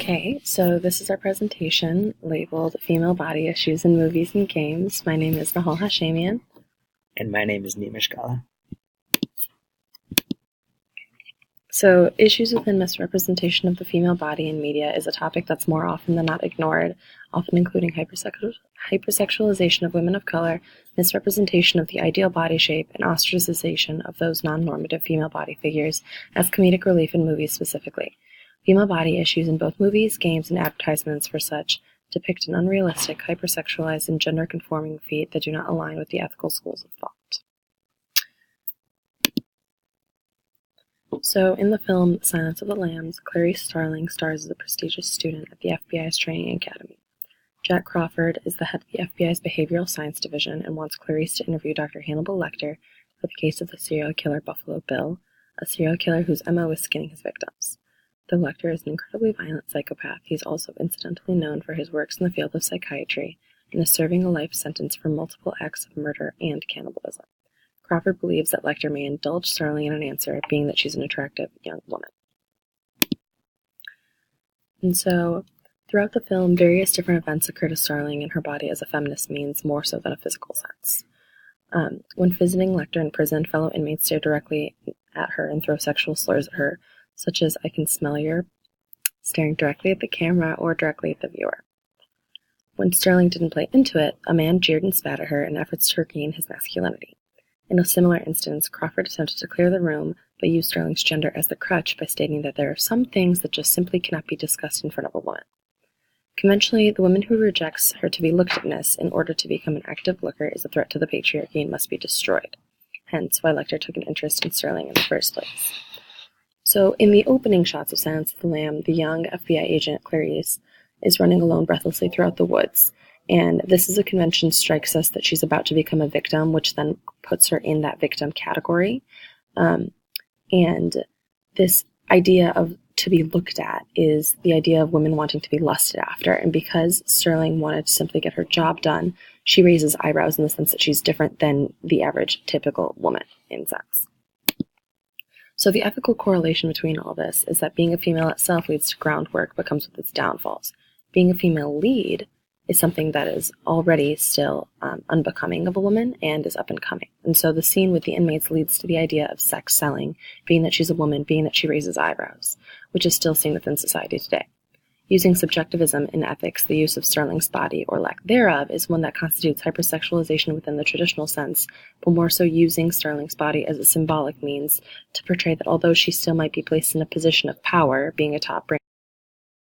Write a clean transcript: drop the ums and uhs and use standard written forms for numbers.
Okay, so this is our presentation labeled Female Body Issues in Movies and Games. My name is Nahal Hashemian. And my name is Nima Shkala. So, issues within misrepresentation of the female body in media is a topic that's more often than not ignored, often including hypersexualization of women of color, misrepresentation of the ideal body shape, and ostracization of those non-normative female body figures as comedic relief in movies specifically. Female body issues in both movies, games, and advertisements for such depict an unrealistic, hypersexualized, and gender-conforming feat that do not align with the ethical schools of thought. So, in the film Silence of the Lambs, Clarice Starling stars as a prestigious student at the FBI's training academy. Jack Crawford is the head of the FBI's Behavioral Science Division and wants Clarice to interview Dr. Hannibal Lecter for the case of the serial killer Buffalo Bill, a serial killer whose MO is skinning his victims. Though Lecter is an incredibly violent psychopath, he is also incidentally known for his works in the field of psychiatry and is serving a life sentence for multiple acts of murder and cannibalism. Crawford believes that Lecter may indulge Starling in an answer, being that she's an attractive young woman. And so, throughout the film, various different events occur to Starling in her body as a feminist means, more so than a physical sense. When visiting Lecter in prison, fellow inmates stare directly at her and throw sexual slurs at her, such as "I can smell you," staring directly at the camera or directly at the viewer. When Starling didn't play into it, a man jeered and spat at her in efforts to regain his masculinity. In a similar instance, Crawford attempted to clear the room, but used Starling's gender as the crutch by stating that there are some things that just simply cannot be discussed in front of a woman. Conventionally, the woman who rejects her to be looked at in order to become an active looker is a threat to the patriarchy and must be destroyed, hence why Lecter took an interest in Starling in the first place. So, in the opening shots of Silence of the Lamb, the young FBI agent Clarice is running alone breathlessly throughout the woods. And this is a convention strikes us that she's about to become a victim, which then puts her in that victim category. And this idea of to be looked at is the idea of women wanting to be lusted after. And because Starling wanted to simply get her job done, she raises eyebrows in the sense that she's different than the average typical woman in sense. So the ethical correlation between all this is that being a female itself leads to groundwork but comes with its downfalls. Being a female lead is something that is already still unbecoming of a woman and is up and coming. And so the scene with the inmates leads to the idea of sex selling, being that she's a woman, being that she raises eyebrows, which is still seen within society today. Using subjectivism in ethics, the use of Starling's body, or lack thereof, is one that constitutes hypersexualization within the traditional sense, but more so using Starling's body as a symbolic means to portray that although she still might be placed in a position of power, being a top brain